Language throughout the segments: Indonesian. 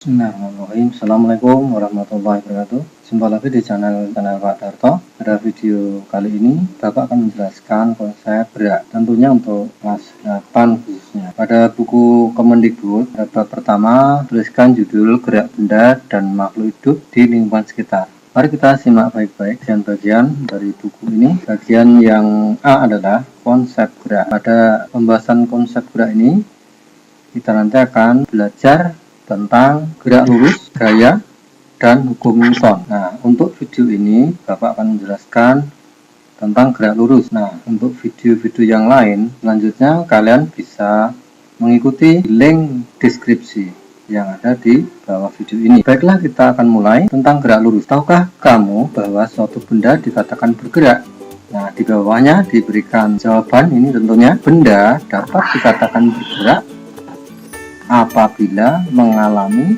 Bismillahirrahmanirrahim. Assalamualaikum warahmatullahi wabarakatuh. Jumpa lagi di channel Pak Darto. Pada video kali ini Bapak akan menjelaskan konsep gerak, tentunya untuk kelas 8 khususnya. Pada buku Kemendikbud, bab pertama tuliskan judul gerak benda dan makhluk hidup di lingkungan sekitar. Mari kita simak baik-baik bagian-bagian dari buku ini. Bagian yang A adalah konsep gerak. Pada pembahasan konsep gerak ini kita nanti akan belajar tentang gerak lurus, gaya, dan hukum Newton. Nah, untuk video ini Bapak akan menjelaskan tentang gerak lurus. Nah, untuk video-video yang lain selanjutnya kalian bisa mengikuti link deskripsi yang ada di bawah video ini. Baiklah, kita akan mulai tentang gerak lurus. Tahukah kamu bahwa suatu benda dikatakan bergerak? Nah, di bawahnya diberikan jawaban ini tentunya. Benda dapat dikatakan bergerak apabila mengalami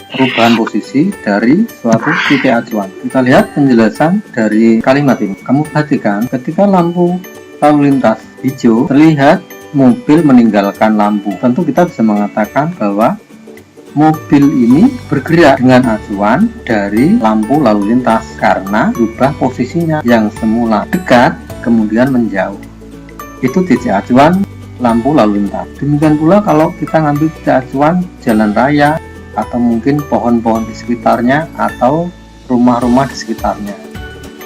perubahan posisi dari suatu titik acuan. Kita lihat penjelasan dari kalimat ini. Kamu perhatikan ketika lampu lalu lintas hijau terlihat mobil meninggalkan lampu. Tentu kita bisa mengatakan bahwa mobil ini bergerak dengan acuan dari lampu lalu lintas karena berubah posisinya yang semula dekat kemudian menjauh. Itu titik acuan lampu lalu lintas. Demikian pula kalau kita ngambil titik acuan jalan raya atau mungkin pohon-pohon di sekitarnya atau rumah-rumah di sekitarnya,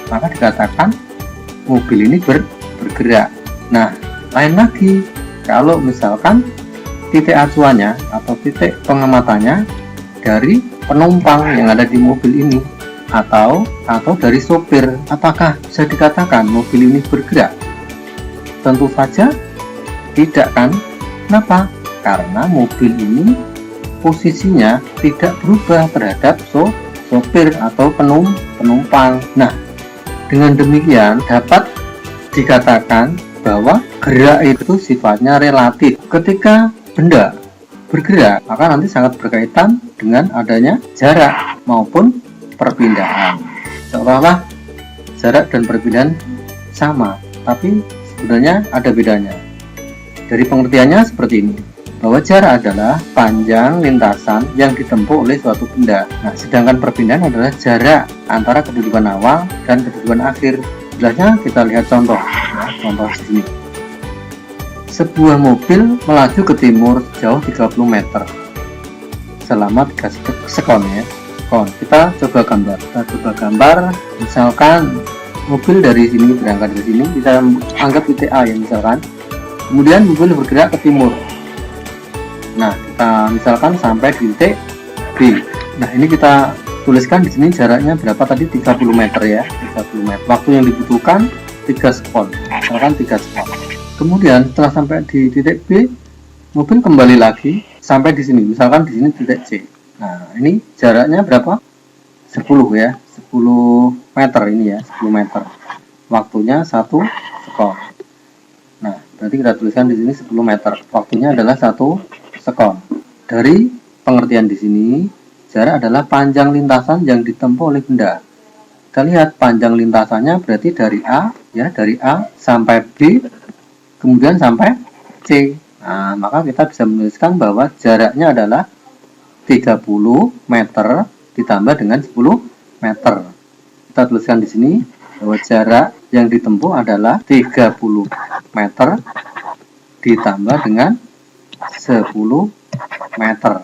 maka dikatakan mobil ini bergerak. Nah, lain lagi kalau misalkan titik acuannya atau titik pengamatannya dari penumpang yang ada di mobil ini atau dari sopir, apakah bisa dikatakan mobil ini bergerak? Tentu saja tidak, kan? Kenapa? Karena mobil ini posisinya tidak berubah terhadap sopir atau penumpang. Nah, dengan demikian dapat dikatakan bahwa gerak itu sifatnya relatif. Ketika benda bergerak, maka nanti sangat berkaitan dengan adanya jarak maupun perpindahan. Seolah-olah jarak dan perpindahan sama, tapi sebenarnya ada bedanya. Dari pengertiannya seperti ini, bahwa jarak adalah panjang lintasan yang ditempuh oleh suatu benda. Nah, sedangkan perpindahan adalah jarak antara kedudukan awal dan kedudukan akhir. Jelasnya kita lihat contoh. Nah, contoh di sini. Sebuah mobil melaju ke timur jauh 30 meter selama 3 sekon ya. Kita coba gambar. Misalkan mobil dari sini berangkat dari sini, kita anggap titik A ya misalkan. Kemudian mobil bergerak ke timur. Nah, kita misalkan sampai di titik B. Nah, ini kita tuliskan di sini jaraknya berapa tadi, 30 meter ya, 30 meter. Waktu yang dibutuhkan 3 sekon. Misalkan 3 sekon. Kemudian setelah sampai di titik B, mobil kembali lagi sampai di sini. Misalkan di sini titik C. Nah, ini jaraknya berapa? 10 ya, 10 meter ini ya, 10 meter. Waktunya 1 sekon. Nah, berarti kita tuliskan di sini 10 meter. Waktunya adalah 1 sekon. Dari pengertian di sini, jarak adalah panjang lintasan yang ditempuh oleh benda. Kita lihat panjang lintasannya berarti dari A ya, dari A sampai B, kemudian sampai C. Nah, maka kita bisa menuliskan bahwa jaraknya adalah 30 meter ditambah dengan 10 meter. Kita tuliskan di sini bahwa jarak yang ditempuh adalah 30 meter ditambah dengan 10 meter.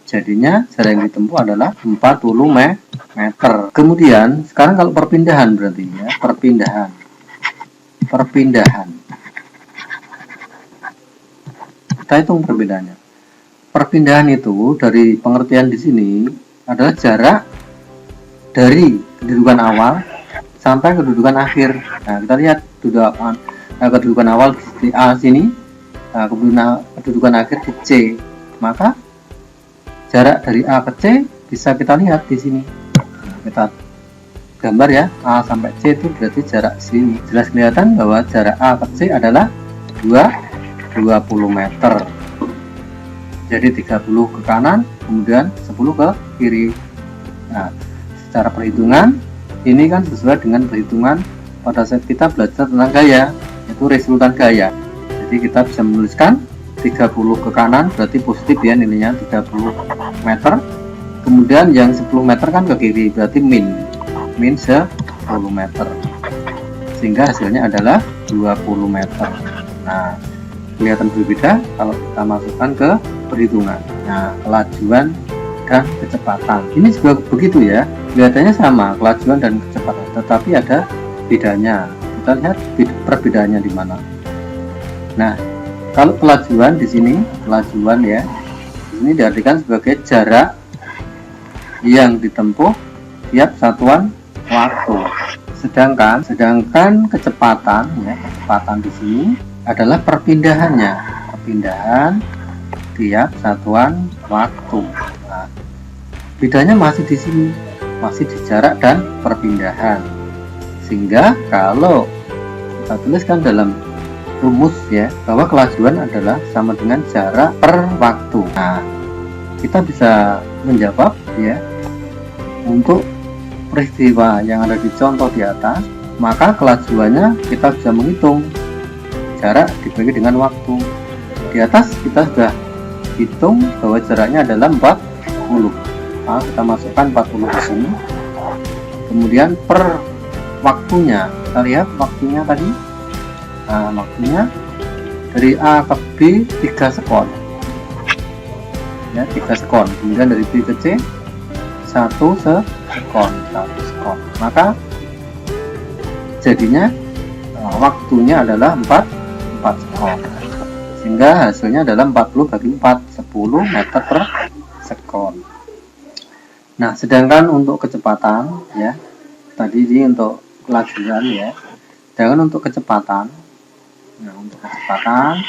Jadinya jarak yang ditempuh adalah 40 meter. Kemudian sekarang kalau perpindahan berarti ya, perpindahan. Kita hitung perbedaannya. Perpindahan itu dari pengertian di sini adalah jarak dari kedudukan awal sampai kedudukan akhir. Nah, kita lihat kedudukan awal di A sini, kedudukan akhir di C. Maka jarak dari A ke C bisa kita lihat di sini. Nah, kita gambar ya, A sampai C itu berarti jarak sini. Jelas kelihatan bahwa jarak A ke C adalah 20 meter. Jadi 30 ke kanan, kemudian 10 ke kiri. Nah, secara perhitungan ini kan sesuai dengan perhitungan pada saat kita belajar tentang gaya, yaitu resultan gaya. Jadi kita bisa menuliskan 30 ke kanan berarti positif ya, nilainya 30 meter. Kemudian yang 10 meter kan ke kiri berarti min 10 meter, sehingga hasilnya adalah 20 meter. Nah, kelihatan berbeda kalau kita masukkan ke perhitungan. Nah, kelajuan dan kecepatan ini juga begitu ya, kelihatannya sama kelajuan dan kecepatan, tetapi ada bedanya. Kita lihat perbedaannya di mana. Nah, kalau kelajuan di sini, kelajuan ya, di sini diartikan sebagai jarak yang ditempuh tiap satuan waktu. Sedangkan kecepatan ya, kecepatan di sini adalah perpindahannya, perpindahan tiap satuan waktu. Nah, bedanya masih di sini, masih di jarak dan perpindahan. Sehingga kalau kita tuliskan dalam rumus ya, bahwa kelajuan adalah sama dengan jarak per waktu. Nah, kita bisa menjawab ya, untuk peristiwa yang ada di contoh di atas, maka kelajuannya kita bisa menghitung jarak dibagi dengan waktu. Di atas kita sudah hitung bahwa jaraknya adalah 40. Nah, kita masukkan 40 di sini. Kemudian per waktunya, kita lihat waktunya tadi. Nah, waktunya dari A ke B 3 sekon. Ya, 3 sekon. Kemudian dari B ke C 1 sekon. Maka jadinya waktunya adalah 4 sekon. Sehingga hasilnya adalah 40 bagi 4, 10 meter per sekon. Nah, sedangkan untuk kecepatan ya, tadi ini untuk kelajuan ya. Sedangkan untuk kecepatan, nah untuk kecepatan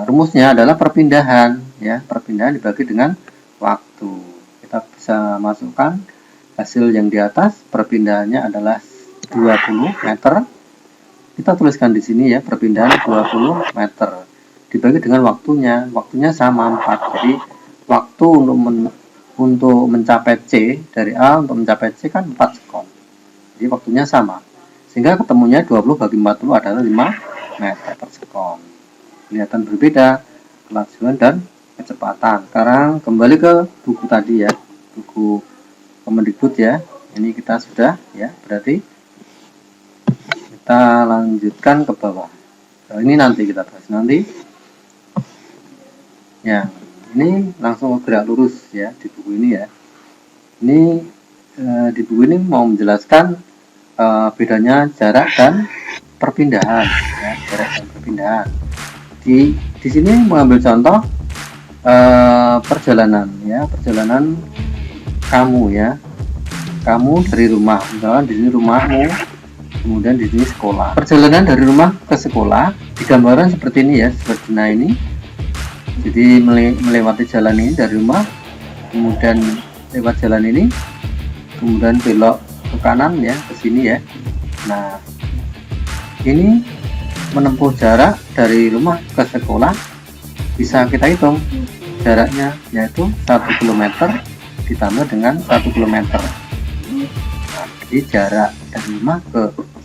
rumusnya adalah perpindahan ya, perpindahan dibagi dengan waktu. Kita bisa masukkan hasil yang di atas, perpindahannya adalah 20 meter. Kita tuliskan di sini ya, perpindahan 20 meter dibagi dengan waktunya sama 4. Jadi waktu untuk mencapai C, dari A untuk mencapai C kan 4 sekon. Jadi waktunya sama, sehingga ketemunya 20 bagi 40 adalah 5 meter per sekon. Kelihatan berbeda kelajuan dan kecepatan. Sekarang kembali ke buku tadi ya, buku Kemendikbud ya. Ini kita sudah ya, berarti kita lanjutkan ke bawah. Nah, ini nanti kita bahas nanti ya. Ini langsung gerak lurus ya di buku ini ya. Ini di buku ini mau menjelaskan bedanya jarak dan perpindahan ya, jarak dan perpindahan. Di sini mengambil contoh perjalanan ya, perjalanan kamu ya, kamu dari rumah, misalnya di sini rumahmu, kemudian di sini sekolah. Perjalanan dari rumah ke sekolah digambarkan seperti ini ya, seperti ini. Jadi melewati jalan ini dari rumah, kemudian lewat jalan ini, kemudian belok ke kanan ya, ke sini ya. Nah, ini menempuh jarak dari rumah ke sekolah bisa kita hitung jaraknya, yaitu 1 km ditambah dengan 1 km. Nah, jadi jarak dari rumah ke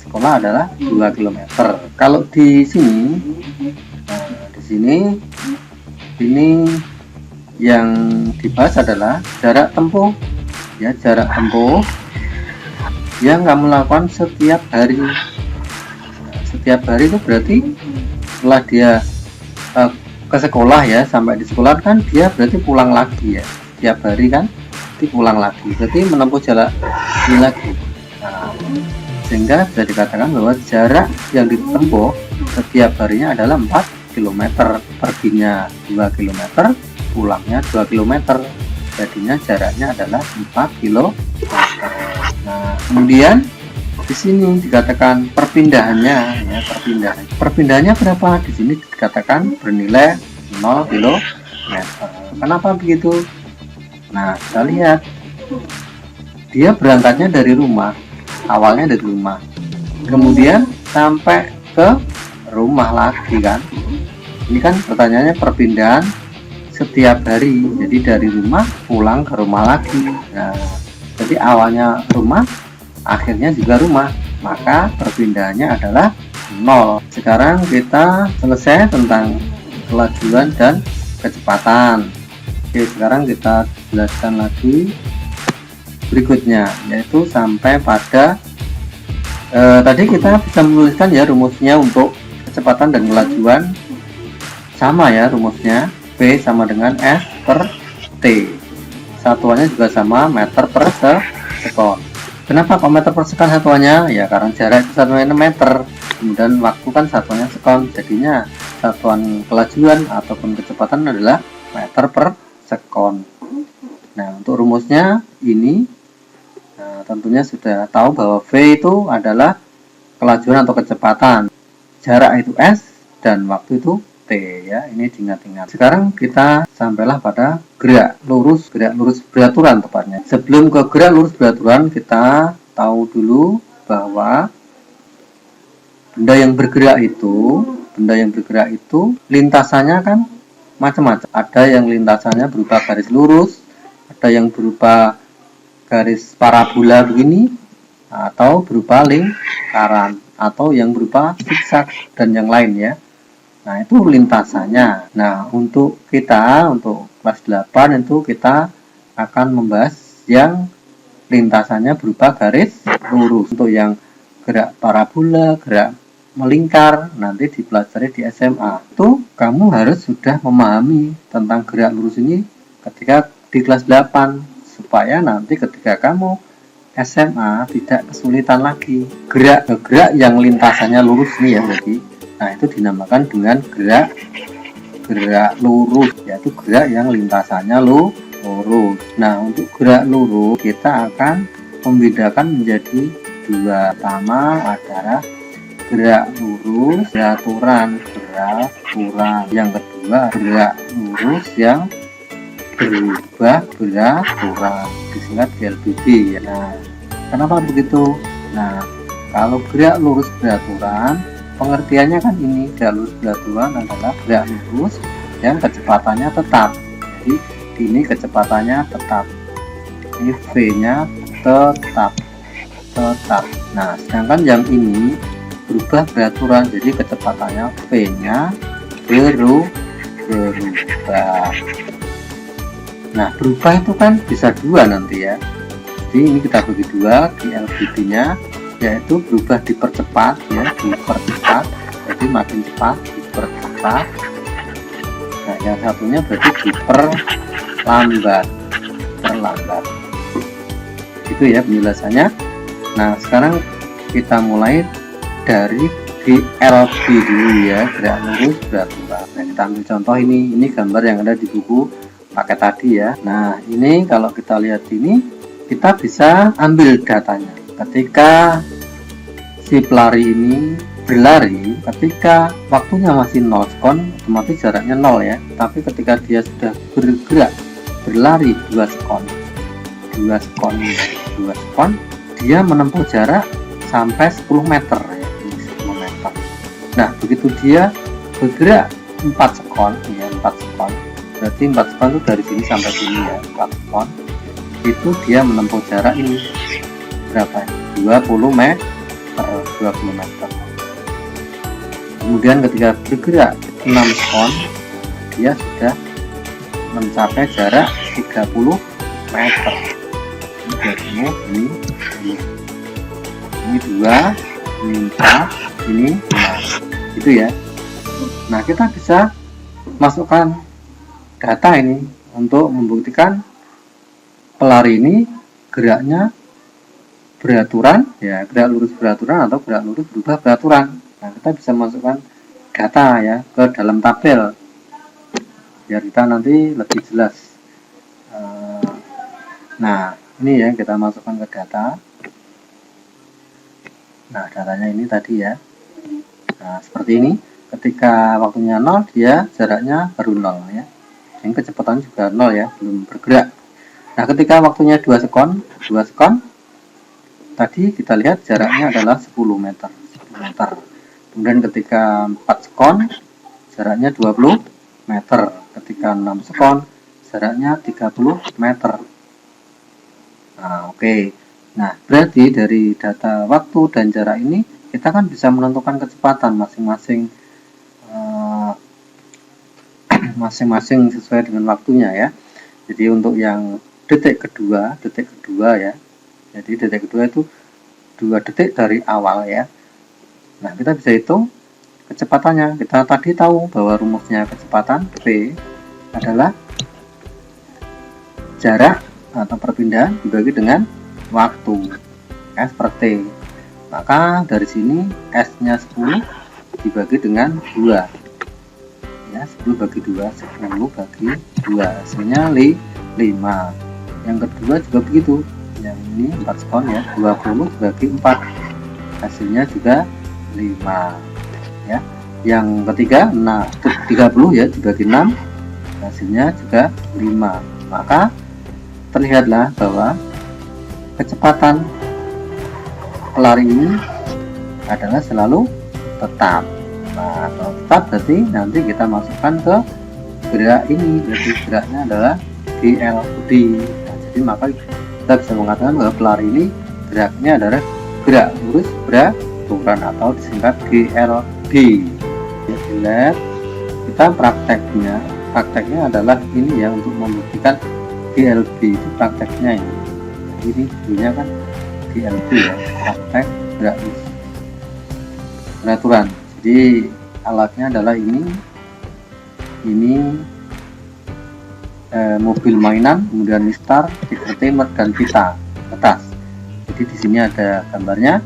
sekolah adalah 2 km. Kalau di sini, nah, di sini ini yang dibahas adalah jarak tempuh ya, jarak tempuh yang kamu lakukan setiap hari. Setiap hari itu berarti setelah dia ke sekolah ya, sampai di sekolah kan dia berarti pulang lagi ya, setiap hari kan berarti pulang lagi, berarti menempuh jarak ini lagi. Nah, sehingga bisa dikatakan bahwa jarak yang ditempuh setiap harinya adalah 4 km, perginya 2 km, pulangnya 2 km, jadinya jaraknya adalah 4 km. Nah, kemudian di sini dikatakan perpindahannya ya, perpindahannya berapa? Di sini dikatakan bernilai 0 km. Kenapa begitu? Nah, kita lihat dia berangkatnya dari rumah, awalnya dari rumah, kemudian sampai ke rumah lagi kan. Ini kan pertanyaannya perpindahan setiap hari, jadi dari rumah pulang ke rumah lagi. Nah, jadi awalnya rumah, akhirnya juga rumah, maka perpindahannya adalah 0. Sekarang kita selesai tentang kelajuan dan kecepatan. Oke, sekarang kita jelaskan lagi berikutnya, yaitu sampai pada tadi kita bisa menuliskan ya rumusnya untuk kecepatan dan kelajuan sama ya rumusnya, V sama dengan S per T, satuannya juga sama meter per sekon. Kenapa kok meter per sekon satuannya? Ya karena jarak itu satuannya meter, kemudian waktu kan satuannya sekon, jadinya satuan kelajuan ataupun kecepatan adalah meter per sekon. Nah, untuk rumusnya ini, nah, tentunya sudah tahu bahwa V itu adalah kelajuan atau kecepatan, jarak itu S, dan waktu itu T ya, ini diingat-ingat. Sekarang kita sampailah pada gerak lurus beraturan tepatnya. Sebelum ke gerak lurus beraturan, kita tahu dulu bahwa benda yang bergerak itu lintasannya kan macam-macam. Ada yang lintasannya berupa garis lurus, ada yang berupa garis parabola begini, atau berupa lingkaran, atau yang berupa zigzag dan yang lain ya. Nah, itu lintasannya. Nah, untuk kelas 8 itu kita akan membahas yang lintasannya berupa garis lurus. Untuk yang gerak parabola, gerak melingkar, nanti dipelajari di SMA. Itu kamu harus sudah memahami tentang gerak lurus ini ketika di kelas 8, supaya nanti ketika kamu SMA tidak kesulitan lagi. Gerak yang lintasannya lurus nih ya, jadi nah itu dinamakan dengan gerak lurus, yaitu gerak yang lintasannya lurus. Nah, untuk gerak lurus kita akan membedakan menjadi dua. Pertama adalah gerak lurus beraturan. Yang kedua gerak lurus yang berubah beraturan, disingkat GLBB ya. Nah, kenapa begitu? Nah, kalau gerak lurus beraturan, pengertiannya kan ini, gerak lurus beraturan adalah gerak lurus yang kecepatannya tetap. Jadi ini kecepatannya tetap, ini V-nya tetap. Nah, sedangkan yang ini berubah beraturan, jadi kecepatannya V-nya berubah. Nah, berubah itu kan bisa dua nanti ya. Jadi ini kita bagi dua, GLBB-nya, yaitu berubah dipercepat ya, jadi makin cepat dipercepat. Nah, yang satunya berarti diperlambat. Itu ya penjelasannya. Nah, sekarang kita mulai dari GLB dulu ya, gerak lurus beraturan. Nah, kita ambil contoh ini gambar yang ada di buku paket tadi ya. Nah, ini kalau kita lihat ini, kita bisa ambil datanya. Ketika si pelari ini berlari, ketika waktunya masih 0 sekon, otomatis jaraknya 0 ya. Tapi ketika dia sudah berlari 2 sekon, dia menempuh jarak sampai 10 meter ya, 10 meter. Nah, begitu dia bergerak 4 sekon ya, 4 sekon. Berarti 4 sekon itu dari sini sampai sini ya, 4 sekon. Itu dia menempuh jarak ini berapa? 20 meter. Kemudian ketika bergerak 6 sekon, dia sudah mencapai jarak 30 meter. Ini 2, ini 4, ini 5, gitu ya. Nah, kita bisa masukkan data ini untuk membuktikan pelari ini geraknya beraturan ya, gerak lurus beraturan atau gerak lurus berubah beraturan. Nah, kita bisa masukkan data ya ke dalam tabel biar kita nanti lebih jelas. Nah, ini ya, kita masukkan ke data. Nah, datanya ini tadi ya. Nah, seperti ini. Ketika waktunya 0, dia jaraknya baru 0 ya. Yang kecepatan juga 0 ya, belum bergerak. Nah, ketika waktunya 2 sekon, tadi kita lihat jaraknya adalah 10 meter. Kemudian ketika 4 sekon, jaraknya 20 meter. Ketika 6 sekon, jaraknya 30 meter. Nah, oke. Nah, berarti dari data waktu dan jarak ini, kita kan bisa menentukan kecepatan masing-masing masing-masing sesuai dengan waktunya ya. Jadi untuk yang detik kedua ya, jadi detik kedua itu 2 detik dari awal ya. Nah, kita bisa hitung kecepatannya. Kita tadi tahu bahwa rumusnya kecepatan V adalah jarak atau perpindahan dibagi dengan waktu, S per T. Maka dari sini S nya 10 dibagi dengan 2 ya, 10 bagi 2, 10 bagi 2, hasilnya 5. Yang kedua juga begitu, yang ini 4 sekon ya, 20 dibagi 4, hasilnya juga 5 ya. Yang ketiga 30 ya dibagi 6, hasilnya juga 5. Maka terlihatlah bahwa kecepatan pelari ini adalah selalu tetap. Nah, kalau tetap berarti nanti kita masukkan ke gerak ini, berarti geraknya adalah GLD. Nah, jadi maka kita bisa mengatakan bahwa pelari ini geraknya adalah gerak lurus beraturan atau disingkat GLD. Ya, dilihat kita prakteknya adalah ini ya, untuk membuktikan GLD itu prakteknya ini. Jadi ini dulunya kan GLD ya, praktek gerak lurus beraturan. Jadi alatnya adalah ini mobil mainan, kemudian mistar, tiker timer, dan pita kertas. Jadi di sini ada gambarnya.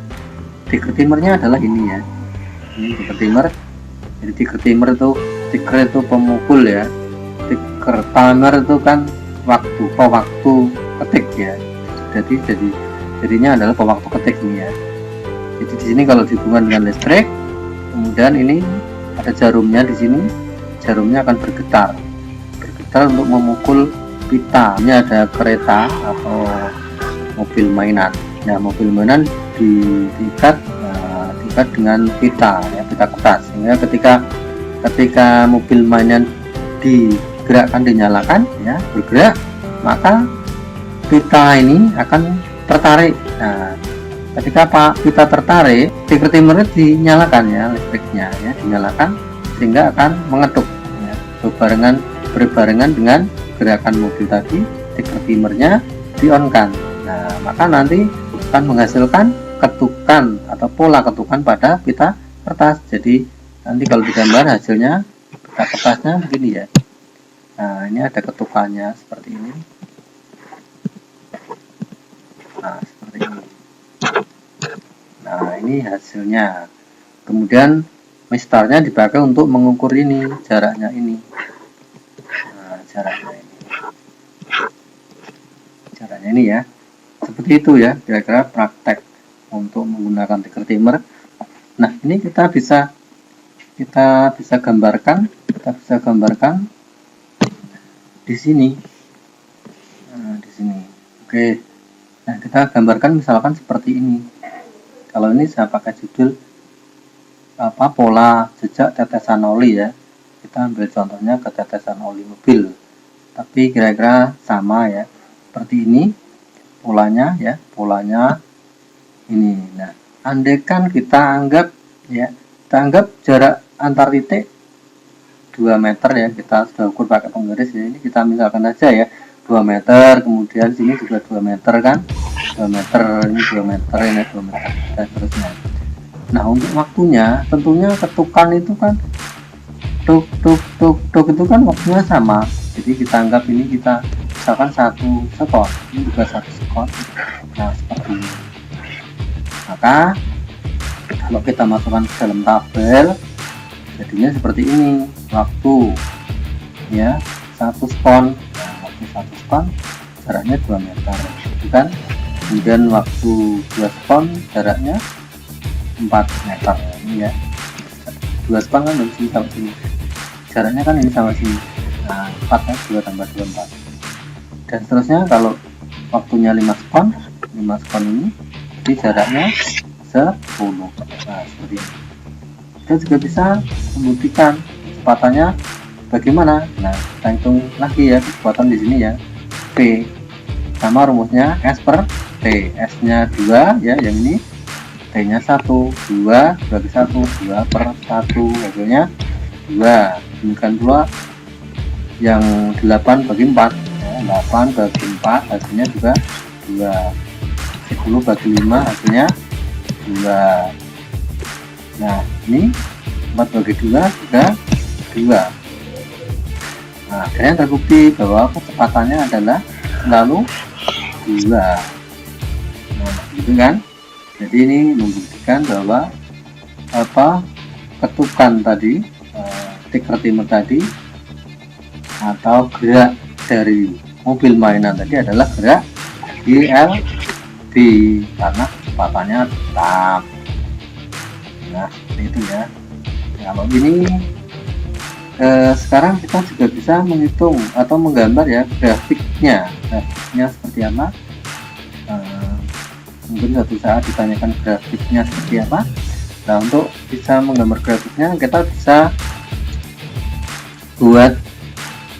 Tiker timernya adalah ini ya, ini tiker timer. Jadi tiker timer itu pemukul ya, tiker timer itu kan pewaktu ketik ya. Jadinya adalah pewaktu ketik ini ya. Jadi di sini kalau dihubungkan dengan listrik, kemudian ini ada jarumnya di sini, jarumnya akan bergetar untuk memukul pita. Ini ada kereta atau mobil mainan. Nah, mobil mainan diikat dengan pita ya, pita kertas. Sehingga ketika mobil mainan dinyalakan ya, bergerak, maka pita ini akan tertarik. Nah, ketika pita tertarik, tiker timer dinyalakan ya, listriknya ya dinyalakan, sehingga akan mengetuk ya, berbarengan dengan gerakan mobil tadi, tiker timernya di-on-kan. Nah, maka nanti akan menghasilkan ketukan atau pola ketukan pada pita kertas. Jadi nanti kalau digambar hasilnya pita kertasnya begini ya. Nah, ini ada ketukannya seperti ini. Nah, seperti ini. Nah, ini hasilnya. Kemudian mistarnya dipakai untuk mengukur ini, jaraknya ini. Nah, jaraknya ini ya. Seperti itu ya, kira-kira praktek untuk menggunakan tiker timer. Nah, ini kita bisa gambarkan di sini. Nah, di sini. Oke. Nah, kita gambarkan misalkan seperti ini. Kalau ini saya pakai judul pola jejak tetesan oli ya. Kita ambil contohnya ketetesan oli mobil. Tapi kira-kira sama ya. Seperti ini polanya ya, polanya ini. Nah, andaikan kita anggap jarak antar titik 2 meter ya, kita sudah ukur pakai penggaris ya. Ini kita misalkan aja ya 2 meter, kemudian sini juga 2 meter kan, 2 meter, ini 2 meter, ini 2 meter, dan seterusnya. Nah, untuk waktunya tentunya ketukan itu kan tuk itu kan waktunya sama. Jadi kita anggap ini kita misalkan 1 sekon, ini juga 1 sekon. Nah, seperti ini. Maka kalau kita masukkan ke dalam tabel, jadinya seperti ini. Waktu ya 1 sekon. Nah, waktu 1 sekon jaraknya 2 meter, kan? Kemudian waktu 2 sekon jaraknya 4 meter ini ya. 2 sekon kan dari sini sampai sini. Jaraknya kan ini sama sini. Nah, 4 kan 2 tambah 2 4. Dan seterusnya kalau waktunya 5 sekon ini jadi jaraknya 10. Nah, seperti ini. Kita juga bisa membuktikan kecepatannya bagaimana. Nah, kita hitung lagi ya kecepatan di sini ya. P sama rumusnya S per T. S nya 2 ya, yang ini. T nya 1, 2 bagi 1, 2 per 1, hasilnya 2. Demikian pula yang 8 bagi 4 ya, 8 bagi 4 hasilnya juga 2, 10 bagi 5 hasilnya 2. Nah ini 4 bagi 2 juga 2. Nah akhirnya terbukti bahwa kecepatannya adalah selalu 2. Nah gitu kan, jadi ini membuktikan bahwa ketukan tadi, ticker timer tadi atau gerak dari mobil mainan tadi adalah gerak GLB karena kecepatannya tetap. Nah seperti itu ya. Kalau ini sekarang kita juga bisa menghitung atau menggambar ya grafiknya seperti apa. Mungkin suatu saat ditanyakan grafiknya seperti apa. Nah untuk bisa menggambar grafiknya kita bisa buat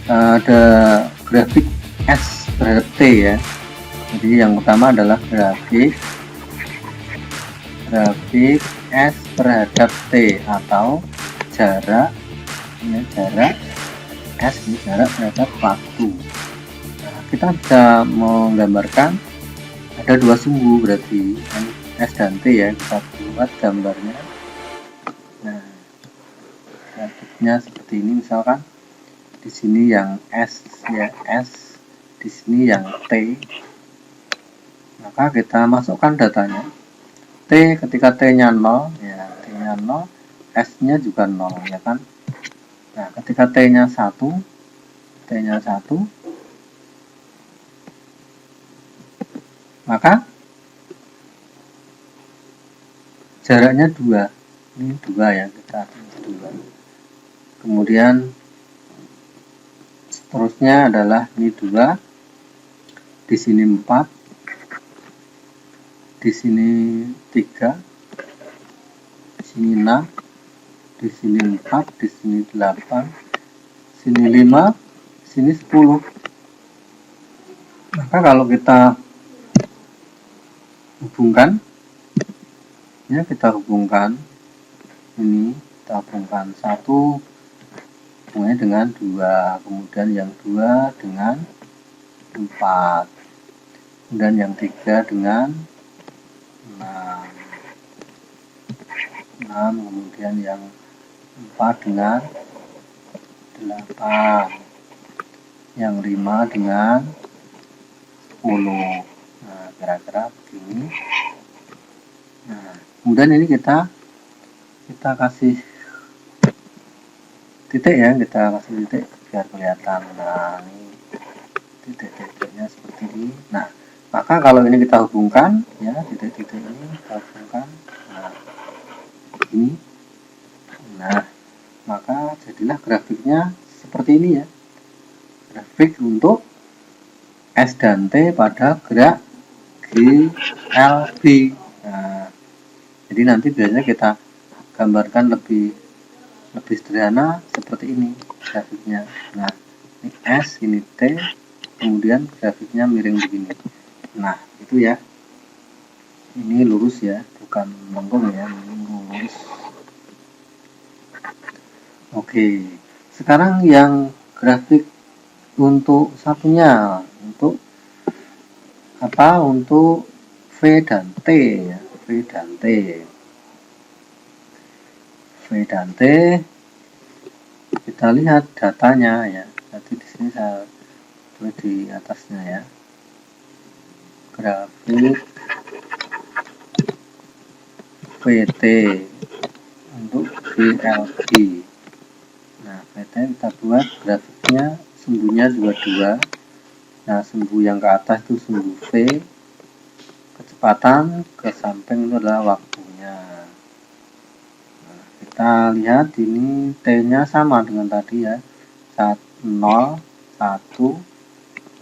ada grafik S terhadap T ya. Jadi yang pertama adalah grafik S terhadap T atau jarak ya, jarak S ini jarak terhadap waktu. Nah, kita bisa menggambarkan ada dua sumbu berarti S dan T ya, kita buat gambarnya. Nah grafiknya seperti ini, misalkan di sini yang S ya, S di sini yang T. Maka kita masukkan datanya. T ketika T nya 0 ya, T nya 0, S nya juga 0 ya kan. Nah ketika T nya 1 maka jaraknya 2. Ini 2 ya, kita 2. Kemudian seterusnya adalah ini 2, di sini 4, di sini 3, di sini 6, di sini 4, di sini 8, sini 5, sini 10. Maka kalau kita hubungkan ya, kita hubungkan ini, kita hubungkan 1 hubungannya dengan 2, kemudian yang 2 dengan 4, kemudian yang 3 dengan 6, kemudian yang 4 dengan 8, yang 5 dengan 10. Nah kira-kira begini. Nah kemudian ini kita kasih titik ya, kita kasih titik biar kelihatan. Nah ini titik-titiknya seperti ini. Nah maka kalau ini kita hubungkan ya, titik-titik ini kita hubungkan, nah ini, nah maka jadilah grafiknya seperti ini ya, grafik untuk S dan T pada gerak GLB. Nah jadi nanti biasanya kita gambarkan lebih sederhana seperti ini grafiknya. Nah ini S, ini T, kemudian grafiknya miring begini. Nah itu ya, ini lurus ya, bukan lengkung ya, ini lurus. Oke, sekarang yang grafik untuk satunya, untuk apa, untuk V dan T ya, V dan T kita lihat datanya ya. Jadi di sini saya tulis di atasnya ya, grafik VT untuk GLB. Nah VT kita buat grafiknya, sumbunya juga 2. Nah sumbu yang ke atas itu sumbu V, kecepatan, ke samping itu adalah waktunya. Nah, kita lihat ini T nya sama dengan tadi ya, 0, 1,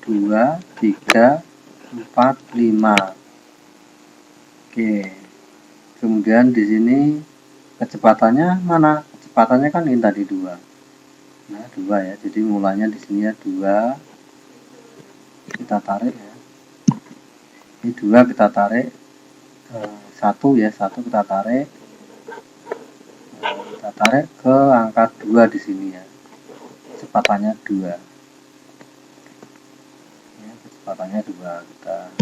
2, 3, 4, 5. Oke, kemudian di sini kecepatannya mana? Kecepatannya kan ini tadi 2. Nah 2 ya, jadi mulanya di sini ya 2, kita tarik ya, ini 2 kita tarik, 1 ya, 1 kita tarik, ke angka 2 di sini ya, kecepatannya 2 ya, kecepatannya 2 kita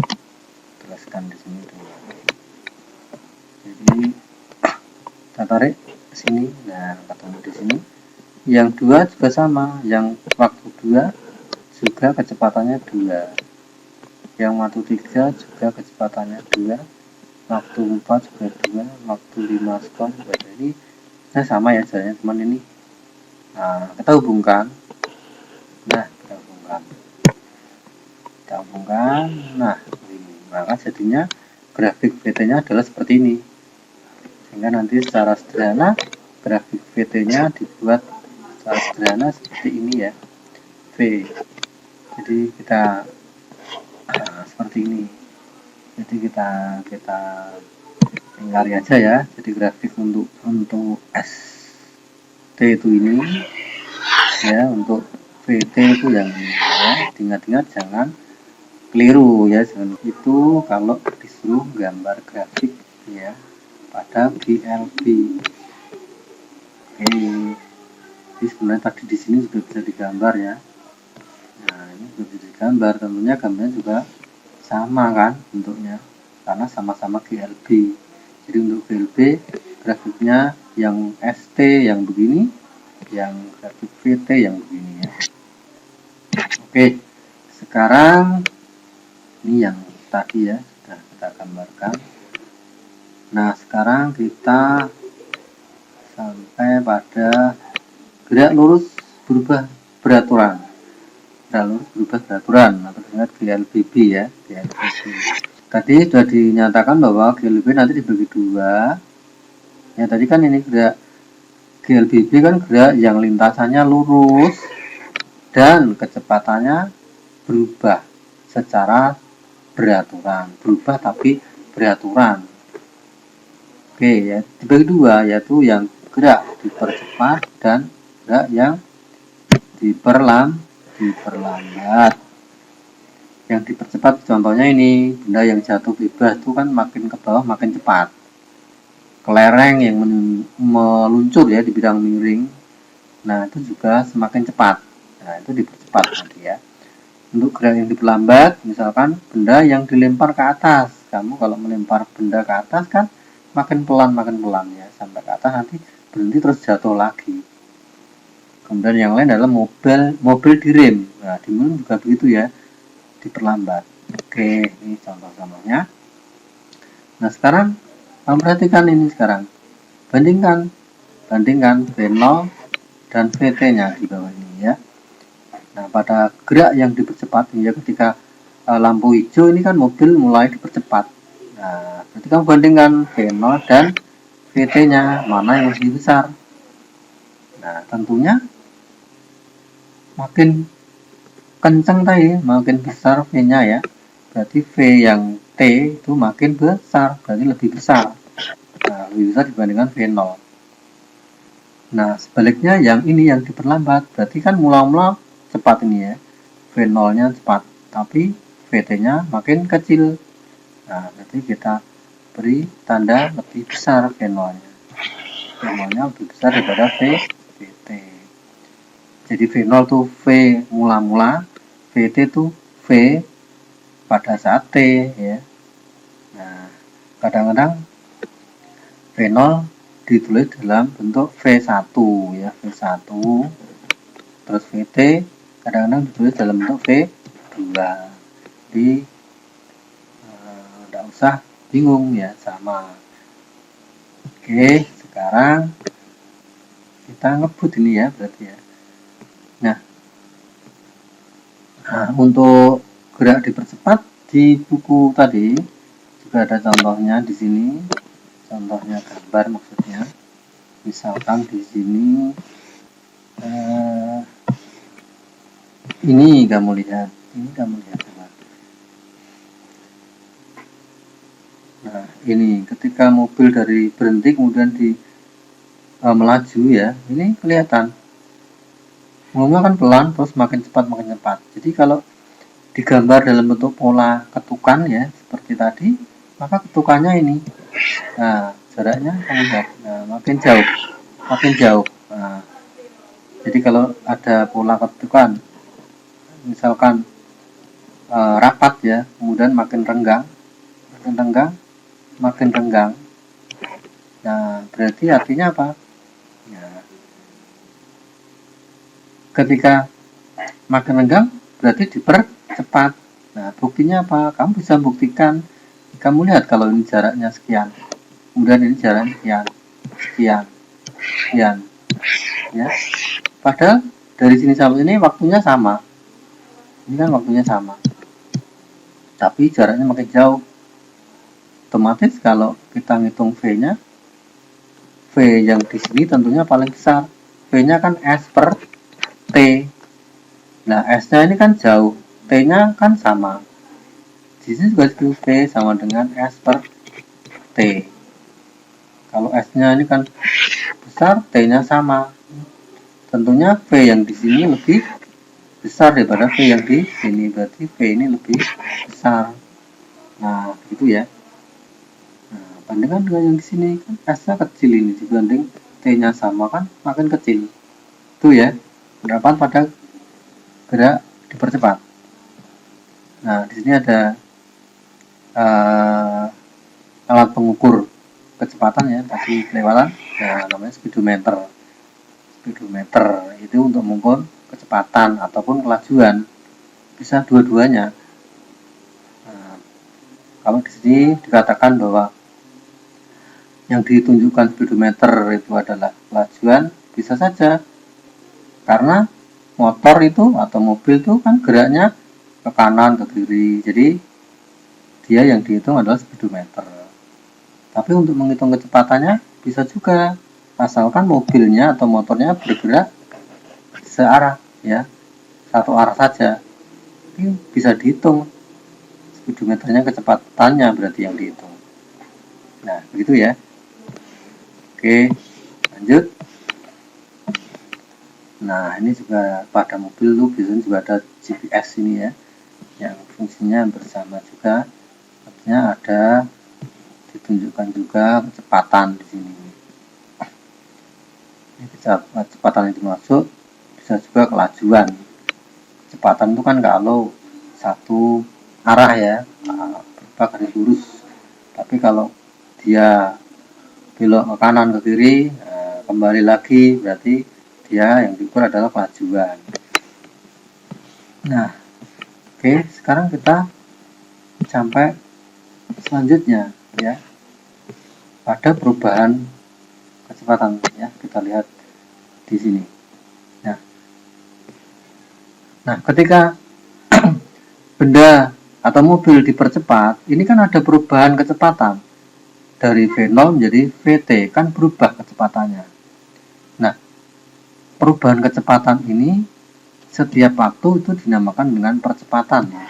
tuliskan di sini 2. Jadi kita tarik ke sini, nah ketemu di sini. Yang 2 juga sama, yang waktu 2 juga kecepatannya 2, yang waktu 3 juga kecepatannya 2, waktu 4 juga 2, waktu 5 skor juga. Jadi sama ya jalannya, teman ini. Nah, kita hubungkan. Nah, kita hubungkan. Nah, ini. Maka jadinya grafik VT-nya adalah seperti ini. Sehingga nanti secara sederhana grafik VT-nya dibuat secara sederhana seperti ini ya. V. Jadi kita seperti ini. Jadi kita lingkari aja ya. Jadi grafik untuk ST itu ini ya, untuk VT itu yang ini ya. Ingat-ingat jangan keliru ya, jangan itu kalau disuruh gambar grafik ya pada GLB. Oke. Jadi sebenarnya tadi di sini juga bisa digambar ya. Nah, ini juga bisa digambar, tentunya gambarnya juga sama kan bentuknya karena sama-sama GLB. Jadi untuk GLB grafiknya yang ST yang begini, yang grafik VT yang begini ya. Oke, sekarang ini yang tadi ya sudah kita gambarkan. Nah, sekarang kita sampai pada gerak lurus berubah beraturan. Gerak lurus berubah beraturan atau disingkat GLBB ya, GLBB. Tadi sudah dinyatakan bahwa GLB nanti dibagi 2. Ya, tadi kan ini gerak GLBB kan gerak yang lintasannya lurus dan kecepatannya berubah secara beraturan, berubah tapi beraturan. Oke ya, dibagi 2, yaitu yang gerak dipercepat dan gerak yang diperlambat. Yang dipercepat contohnya ini, benda yang jatuh bebas itu kan makin ke bawah makin cepat. Kelereng yang meluncur ya di bidang miring, nah itu juga semakin cepat. Nah itu dipercepat nanti ya. Untuk gerak yang diperlambat, misalkan benda yang dilempar ke atas, kamu kalau melempar benda ke atas kan makin pelan ya, sampai ke atas nanti berhenti terus jatuh lagi. Kemudian yang lain adalah mobil direm. Nah direm juga begitu ya, diperlambat. Oke, ini contoh-contohnya. Nah sekarang kamu perhatikan ini sekarang, bandingkan V0 dan VT-nya di bawah ini ya. Nah, pada gerak yang dipercepat ya, ketika lampu hijau ini kan mobil mulai dipercepat. Nah, ketika membandingkan V0 dan VT-nya, mana yang lebih besar? Nah, tentunya makin kencang tadi, makin besar V-nya ya. Berarti V yang T itu makin besar, berarti lebih besar. Nah, lebih besar dibandingkan V0. Nah, sebaliknya yang ini yang diperlambat, berarti kan mula-mula cepat ini ya, V0-nya cepat, tapi VT-nya makin kecil. Nah, berarti kita beri tanda lebih besar V0-nya. V0-nya lebih besar daripada VT. Jadi V0 tuh V mula-mula, VT tuh V pada saat T ya. Nah, kadang-kadang V0 ditulis dalam bentuk V1 ya, V1. Terus VT kadang-kadang ditulis dalam bentuk V2. Jadi tidak usah bingung ya, sama. Oke, sekarang kita ngebut ini ya berarti ya. Nah, untuk gerak dipercepat di buku tadi juga ada contohnya di sini. Contohnya gambar maksudnya. Misalkan di sini ini kamu lihat. Nah, ini ketika mobil dari berhenti kemudian melaju ya, ini kelihatan. Ngomongnya kan pelan terus makin cepat. Jadi kalau digambar dalam bentuk pola ketukan ya seperti tadi, maka ketukannya ini. Nah, jaraknya kamu lihat. Nah, makin jauh. Nah, Jadi kalau ada pola ketukan, misalkan rapat ya, kemudian makin renggang, makin renggang. Nah, berarti artinya apa? Ya, ketika makin renggang berarti dipercepat. Nah, buktinya apa? Kamu bisa buktikan. Kamu lihat kalau ini jaraknya sekian, kemudian ini jaraknya sekian, sekian, sekian, ya. Padahal dari sini sampai ini waktunya sama. Ini kan waktunya sama. Tapi jaraknya makin jauh. Otomatis kalau kita ngitung V-nya, V yang di sini tentunya paling besar. V-nya kan S per T. Nah, S-nya ini kan jauh, T-nya kan sama. Di sini juga V sama dengan S per T. Kalau S-nya ini kan besar, T-nya sama. Tentunya V yang di sini lebih besar daripada V yang di sini. Berarti V ini lebih besar. Nah, gitu ya. Nah, bandingkan dengan yang di sini kan S-nya kecil ini dibanding T-nya sama kan makin kecil. Itu ya. Penerapan pada gerak dipercepat. Nah, di sini ada alat pengukur kecepatan ya, tadi kelewatan. Nah, namanya speedometer. Speedometer itu untuk mengukur kecepatan ataupun kelajuan. Bisa dua-duanya. Nah, kalau di sini dikatakan bahwa yang ditunjukkan speedometer itu adalah kelajuan, bisa saja karena motor itu atau mobil itu kan geraknya ke kanan ke kiri, jadi dia yang dihitung adalah speedometer. Tapi untuk menghitung kecepatannya bisa juga, asalkan mobilnya atau motornya bergerak searah ya, satu arah saja, ini bisa dihitung speedometernya, kecepatannya berarti yang dihitung. Nah, begitu ya. Oke, lanjut. Nah, ini juga pada mobil tuh biasanya juga ada GPS ini ya, yang fungsinya bersama juga. Artinya ada ditunjukkan juga kecepatan di sini. Ini kecepatan itu masuk, bisa juga kelajuan. Kecepatan itu kan kalau satu arah ya, berubah garis lurus. Tapi kalau dia belok ke kanan ke kiri, kembali lagi, berarti dia yang diukur adalah kelajuan. Nah, oke, sekarang kita sampai selanjutnya ya, pada perubahan kecepatan ya, kita lihat di sini. Nah, ketika benda atau mobil dipercepat, ini kan ada perubahan kecepatan dari V0 menjadi VT, kan berubah kecepatannya. Nah, perubahan kecepatan ini setiap waktu itu dinamakan dengan percepatan ya.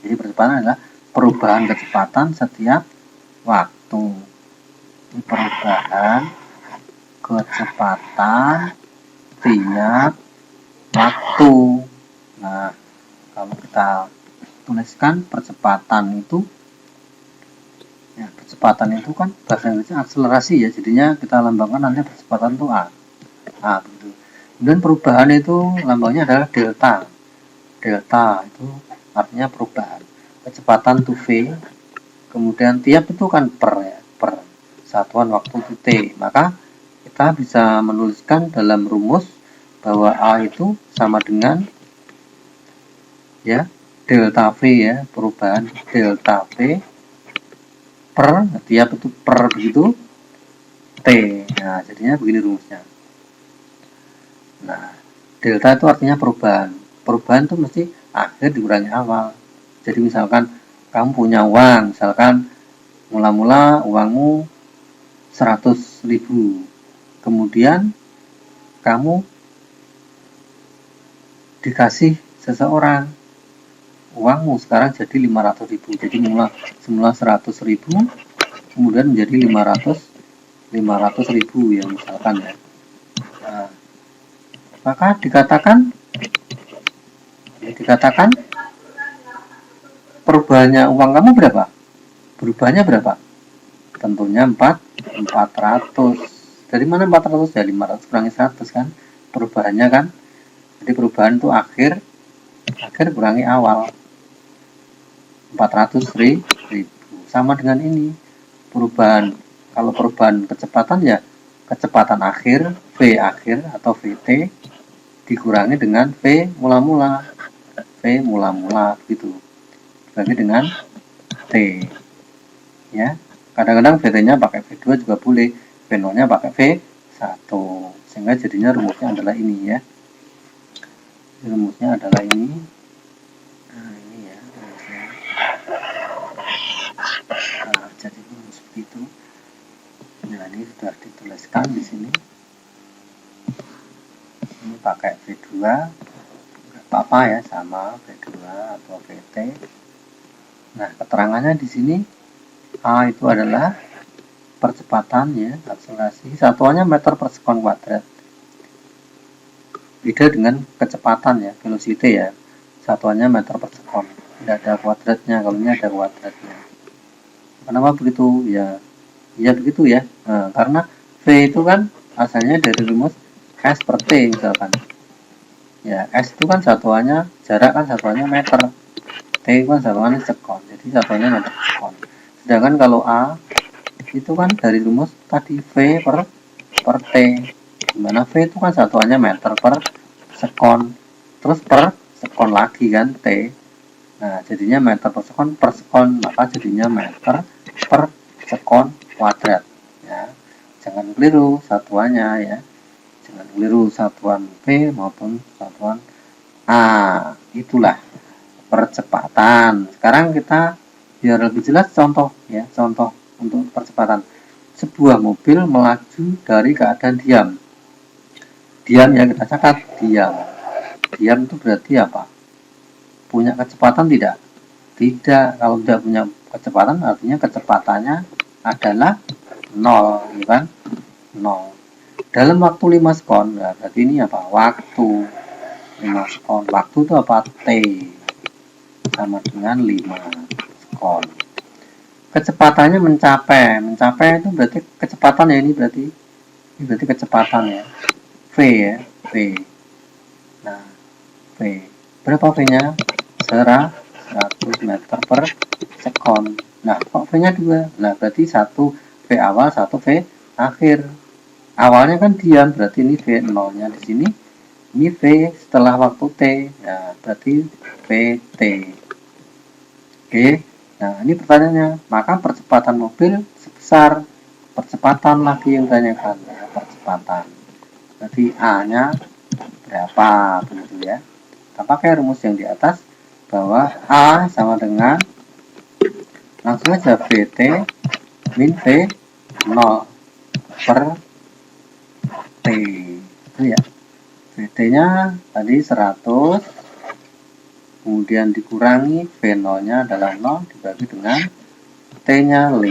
Jadi percepatan adalah perubahan kecepatan setiap waktu. Ini perubahan kecepatan tiap waktu. Nah, kalau kita tuliskan percepatan itu ya, percepatan itu kan bahasa Inggrisnya akselerasi ya, jadinya kita lambangkan nanti percepatan itu A. Begitu. Kemudian perubahan itu lambangnya adalah delta. Delta itu artinya perubahan. Kecepatan itu V, kemudian tiap itu kan per ya, per satuan waktu itu T. Maka kita bisa menuliskan dalam rumus bahwa A itu sama dengan ya delta V ya, perubahan delta V per tiap itu per begitu T. Nah, jadinya begini rumusnya. Nah, delta itu artinya perubahan. Perubahan itu mesti akhir dikurangi awal. Jadi misalkan kamu punya uang, misalkan mula-mula uangmu 100.000. Kemudian kamu dikasih seseorang, uangmu sekarang jadi 500.000. Jadi semula 100.000 kemudian menjadi 500.000 ya misalkan ya. Nah, maka dikatakan perubahannya uang kamu berapa? Berubahnya berapa? Tentunya 400. Dari mana 400 ya? 500 kurangi 100 kan? perubahannya kan. Jadi perubahan itu akhir kurangi awal 400.000. Sama dengan ini perubahan, kalau perubahan kecepatan ya kecepatan akhir V akhir atau VT dikurangi dengan V mula-mula gitu, dibagi dengan T ya. Kadang-kadang VT nya pakai V2 juga boleh, V0 nya pakai V1, sehingga jadinya rumusnya adalah ini ya. Rumusnya adalah ini. Nah ini ya rumusnya. Nah, jadi rumus begitu. Nah ini sudah dituliskan di sini. Ini pakai V2, apa ya, sama V2 atau VT. Nah keterangannya di sini A itu adalah percepatan ya, akselerasi, satuannya meter per sekon kuadrat. Beda dengan kecepatan ya, velocity ya, satuannya meter per sekon, tidak ada kuadratnya. Kalau ini ada kuadratnya. Kenapa begitu ya? Ya begitu ya. Nah, karena V itu kan asalnya dari rumus S per T misalkan. Ya, S itu kan satuannya, jarak kan satuannya meter. T kan satuannya sekon. Jadi satuannya meter per sekon. Sedangkan kalau A itu kan dari rumus tadi V per T. Dimana V itu kan satuannya meter per sekon. Terus per sekon lagi kan T. Nah, jadinya meter per sekon, maka jadinya meter per sekon kuadrat ya. Jangan keliru satuannya ya. Jangan keliru satuan P maupun satuan A. Itulah percepatan. Sekarang kita biar lebih jelas contoh ya, contoh untuk percepatan. Sebuah mobil melaju dari keadaan diam. Diam ya, kita catat diam. Diam itu berarti apa? Punya kecepatan tidak? Tidak. Kalau tidak punya kecepatan artinya kecepatannya adalah 0, ya kan? 0. Dalam waktu 5 sekon, nah, berarti ini apa? Waktu 5 sekon. Waktu itu apa? T sama dengan 5 sekon. Kecepatannya mencapai itu berarti kecepatan ya, ini berarti kecepatan ya. V ya, V. Nah, V. Berapa V-nya? 100 meter per sekon. Nah, kok V-nya 2? Nah, berarti 1 V awal, 1 V akhir. Awalnya kan diam, berarti ini V0-nya di sini. Ini V setelah waktu T. Nah, berarti VT. Oke. Nah, ini pertanyaannya. Maka percepatan mobil sebesar percepatan lagi yang ditanyakan ya, percepatan. Berarti A-nya berapa begitu ya. Kita pakai rumus yang di atas bahwa A sama dengan, langsung aja, VT min V0 per T itu ya. VT nya tadi 100, kemudian dikurangi V0 nya adalah 0 dibagi dengan T nya 5,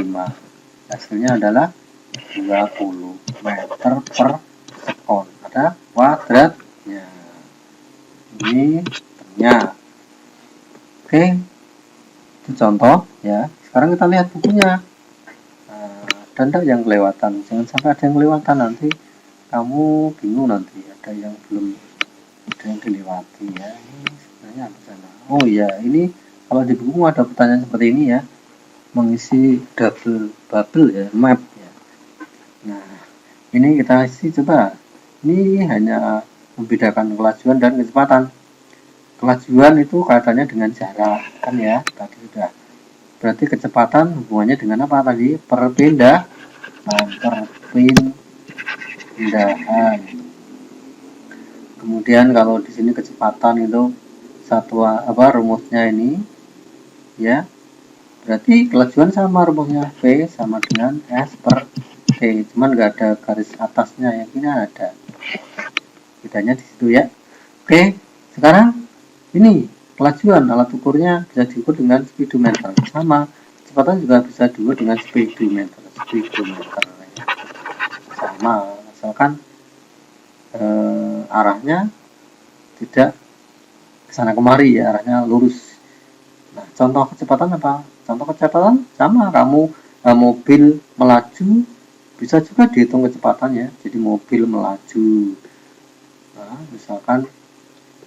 hasilnya adalah 20 meter per sekon. Ada kuadratnya. Ini ternyata. Oke, itu contoh ya. Sekarang kita lihat bukunya. Dan ada yang kelewatan, jangan sampai ada yang kelewatan, nanti kamu bingung, nanti ada yang belum, ada yang dilewati ya. Ini sebenarnya apa sana? Oh iya, ini kalau di buku ada pertanyaan seperti ini ya, mengisi double bubble ya, map ya. Nah, ini kita isi coba. Ini hanya membedakan kelajuan dan kecepatan. Kelajuan itu kaitannya dengan jarak kan ya, tadi sudah. Berarti kecepatan hubungannya dengan apa tadi? Perpindahan. Kemudian kalau di sini kecepatan itu satuan apa rumusnya ini ya. Berarti kelajuan sama rumusnya V sama dengan S per T. Cuman nggak ada garis atasnya, yang ini ada. Bedanya di situ ya. Oke, sekarang ini kelajuan, alat ukurnya bisa diukur dengan speedometer. Sama, kecepatan juga bisa diukur dengan speedometer. Sama, asalkan arahnya tidak kesana kemari ya, arahnya lurus. Nah, contoh kecepatan apa? Contoh kecepatan sama, kamu mobil melaju bisa juga dihitung kecepatannya. Jadi mobil melaju Nah, misalkan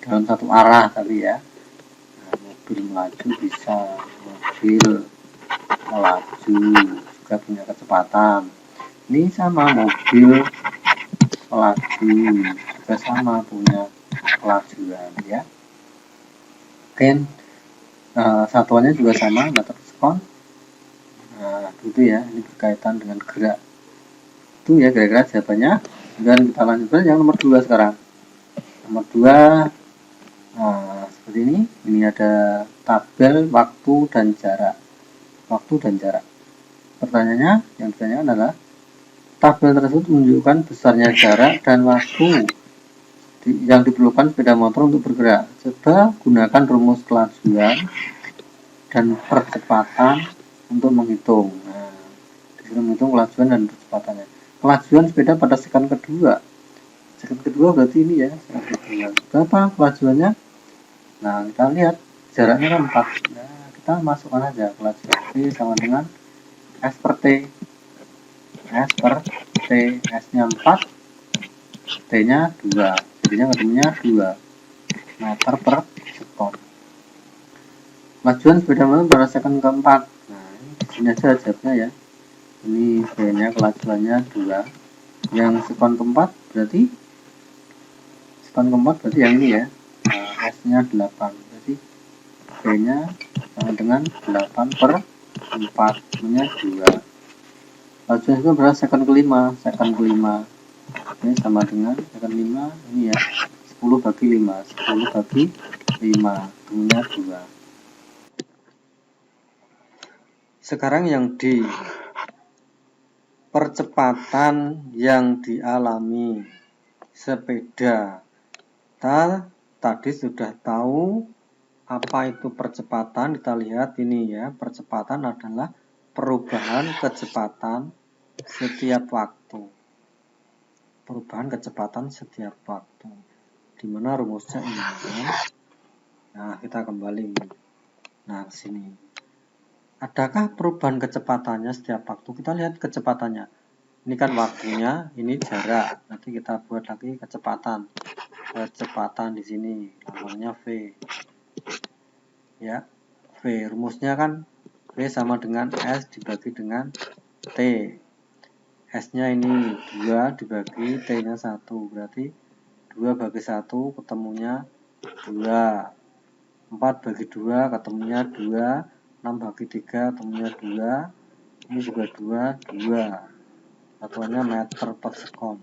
dalam satu arah tadi ya. Nah, mobil melaju bisa, mobil melaju juga punya kecepatan. Ini sama, mobil melaju juga sama punya kelajuan ya. Mungkin satuannya juga sama, meter per sekon. Nah, itu ya, ini berkaitan dengan gerak. Itu ya kira-kira jawabannya. Dan kita lanjutkan yang nomor 2 sekarang. Nomor 2, nah, seperti ini. Ini ada tabel waktu dan jarak. Waktu dan jarak. Pertanyaannya yang ditanyakan adalah tabel tersebut menunjukkan besarnya jarak dan waktu yang diperlukan sepeda motor untuk bergerak. Coba gunakan rumus kelajuan dan percepatan untuk menghitung. Nah, disuruh menghitung kelajuan dan percepatannya. Kelajuan sepeda pada sekon kedua. Sekon kedua berarti ini ya, sekon kedua. Berapa kelajuannya? Nah, kita lihat jaraknya kan 4. Nah, kita masukkan aja kelajuan V sama dengan S per T. S per T, S-nya 4, T-nya 2. Jadinya ketemunya 2 meter per sekon. Kelajuan sepeda motor pada sekon keempat. Nah, ini di sini aja jawabnya ya. Ini V-nya kelajuannya 2. Yang sekon keempat berarti yang ini ya. Nah, S-nya 8. Berarti V-nya sama dengan 8 per 4. Ini 2. Kelajuan itu berarti sekon kelima. Ini sama dengan sekon 5. Ini ya. 10 bagi 5. 10 bagi 5. Ketemunya 2. Sekarang yang di percepatan yang dialami sepeda. Kita tadi sudah tahu apa itu percepatan. Kita lihat ini ya, percepatan adalah perubahan kecepatan setiap waktu. Perubahan kecepatan setiap waktu. Dimana rumusnya ini ya. Nah, kita kembali. Nah, sini. Adakah perubahan kecepatannya setiap waktu? Kita lihat kecepatannya. Ini kan waktunya, ini jarak. Nanti kita buat lagi kecepatan. Kecepatan di sini namanya V. Ya, V. Rumusnya kan V sama dengan S dibagi dengan T. S-nya ini 2 dibagi T-nya 1. Berarti 2 bagi 1 ketemunya 2. 4 bagi 2 ketemunya 2. 6 bagi 3 ketemunya 2. Ini juga 2. Satuannya meter per sekon.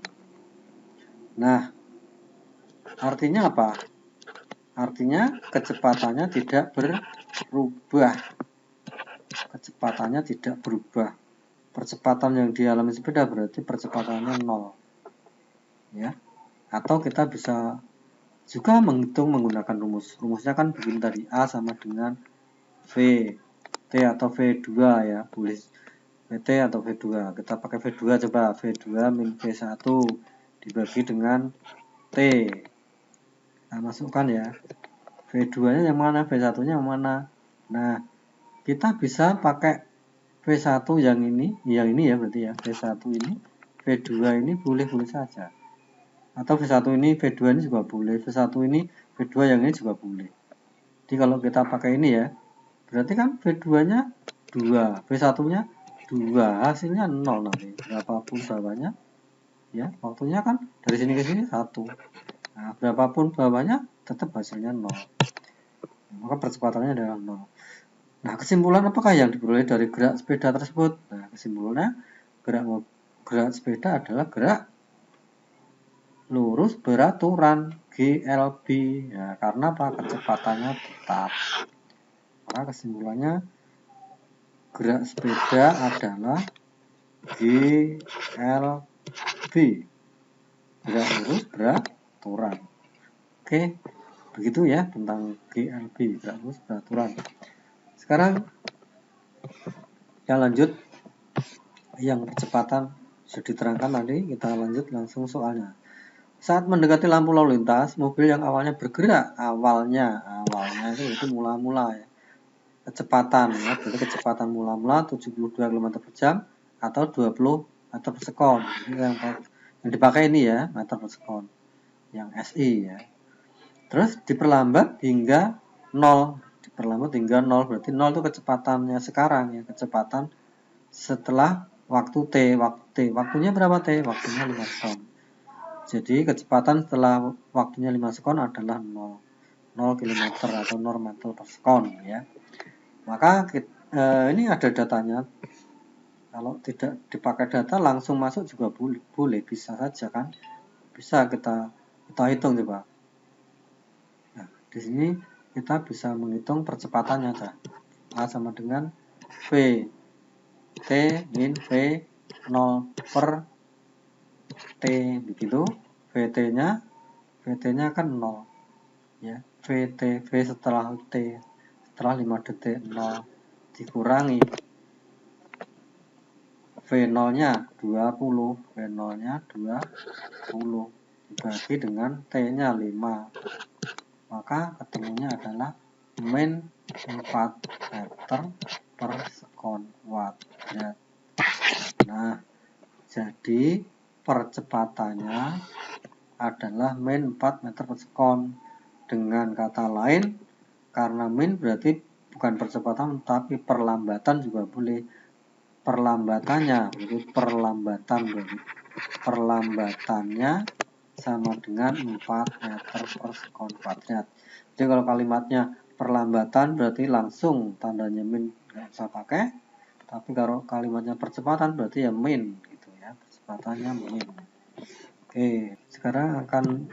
Nah, artinya apa? Artinya kecepatannya tidak berubah. Kecepatannya tidak berubah. Percepatan yang dialami sepeda berarti percepatannya 0. Ya. Atau kita bisa juga menghitung menggunakan rumus. Rumusnya kan begini tadi, A sama dengan V, T atau V2 ya, boleh VT atau V2. Kita pakai V2 coba, V2 min V1 dibagi dengan T. Nah, masukkan ya. V2-nya yang mana, V1-nya yang mana. Nah, kita bisa pakai V1 yang ini ya berarti ya, V1 ini, V2 ini boleh-boleh saja. Atau V1 ini, V2 ini juga boleh, V1 ini, V2 yang ini juga boleh. Jadi kalau kita pakai ini ya, berarti kan V2-nya 2, V1-nya 2, hasilnya 0 nanti. Berapapun bawahnya, ya, waktunya kan dari sini ke sini 1. Nah, berapapun bawahnya, tetap hasilnya 0. Maka percepatannya adalah 0. Nah, kesimpulan apakah yang diperoleh dari gerak sepeda tersebut? Nah, kesimpulannya gerak sepeda adalah gerak lurus beraturan GLB. Ya, karena apa? Kecepatannya tetap. Maka kesimpulannya gerak sepeda adalah GLB. Gerak lurus beraturan. Oke, begitu ya tentang GLB, gerak lurus beraturan. Sekarang yang lanjut, yang percepatan sudah diterangkan tadi, kita lanjut langsung soalnya. Saat mendekati lampu lalu lintas, mobil yang awalnya bergerak, awalnya itu mula-mula ya. Kecepatan ya, berarti kecepatan mula-mula 72 km per jam atau 20 meter per sekon. Ini yang dipakai ini ya, meter per sekon. yang SI ya. Terus diperlambat hingga 0. Diperlambat hingga 0 berarti 0 itu kecepatannya sekarang ya, kecepatan setelah waktu T. Waktunya berapa T? Waktunya 5 sekon. Jadi kecepatan setelah waktunya 5 sekon adalah 0 km atau 0 meter per sekon ya. Maka ini ada datanya. Kalau tidak dipakai data langsung masuk juga boleh, bisa saja kan? Bisa kita hitung coba. Nah, di sini kita bisa menghitung percepatannya aja. A sama dengan V T min V 0 per T begitu. VT-nya kan 0 ya. V setelah T setelah 5 detik 0 dikurangi V0-nya 20, V0-nya 20 dibagi dengan T-nya 5. Maka ketemunya adalah min 4 meter per sekon watt. Ya. Nah, jadi percepatannya adalah min 4 meter per sekon. Dengan kata lain, karena min berarti bukan percepatan tapi perlambatan juga boleh. Perlambatannya berarti perlambatannya sama dengan 4 meter per sekon kuadrat. Jadi kalau kalimatnya perlambatan berarti langsung tandanya min nggak usah pakai, tapi kalau kalimatnya percepatan berarti ya min gitu ya, percepatannya min. Oke, sekarang akan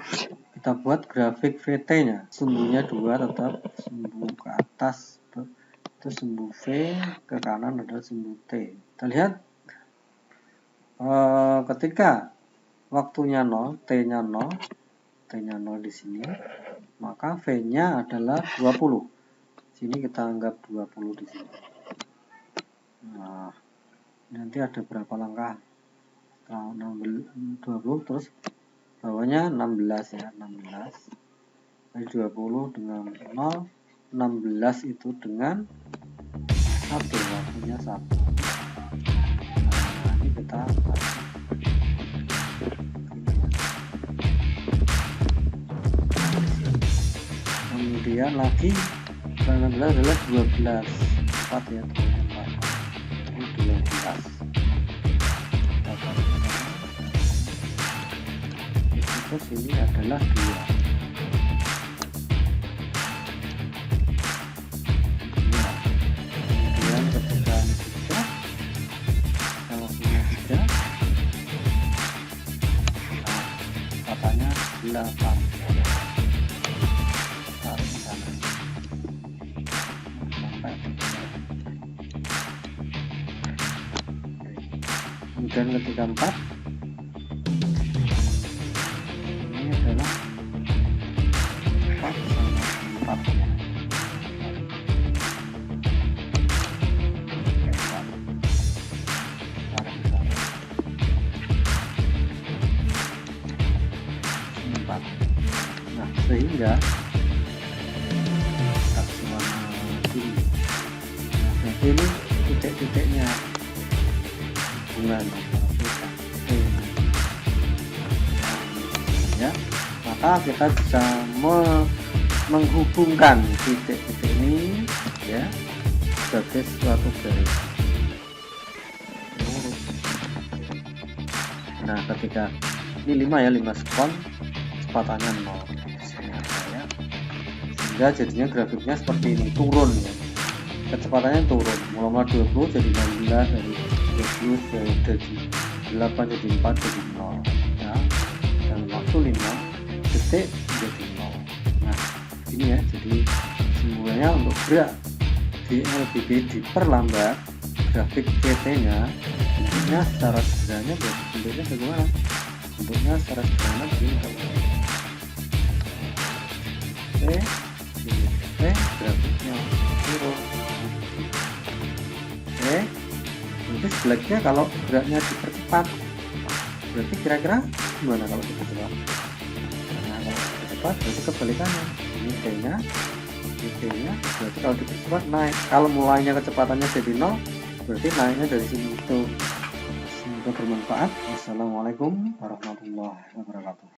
kita buat grafik VT-nya. Sumbunya 2 tetap sumbu ke atas itu sumbu V, ke kanan adalah sumbu T. Kita lihat ketika waktunya 0, T-nya 0 di sini, maka V-nya adalah 20. Sini kita anggap 20 di sini. Nah, nanti ada berapa langkah? Setelah 20 terus bawahnya 16 ya, 16. Jadi 20 dengan 0, 16 itu dengan 1, waktunya 1. Nah, ini kita kemudian lagi 16 adalah 12, 4 ya, 4. Ini 12. Terus ini adalah 2. Tarik sana sampai. Kemudian ketika 4 ini adalah 4 sama 4 ya. Nah, sehingga ini titik-titiknya hubungan ya, maka kita bisa menghubungkan titik-titik ini ya sebagai suatu garis lurus. Nah, ketika ini 5 ya, 5 sekon, kecepatannya 0 ya. Sehingga jadinya grafiknya seperti ini, turun ya, kecepatannya turun mulai 20 jadi 16, dari 20 jadi 8 jadi 4 jadi 0 ya, dan waktu 5 detik jadi 0. Nah, ini ya, jadi semuanya untuk gerak di LBB diperlambat, grafik PT nya bentuknya secara sederhana bentuknya bagaimana? Bentuknya secara sederhana begini. Grafiknya turun. Nanti sebaliknya kalau geraknya dipercepat, berarti kira-kira gimana kalau dipercepat? Nah, kalau dipercepat berarti kebalikannya. Ini T-nya berarti kalau dipercepat naik. Kalau mulainya kecepatannya jadi 0, berarti naiknya dari sini itu. Semoga bermanfaat. Wassalamualaikum warahmatullahi wabarakatuh.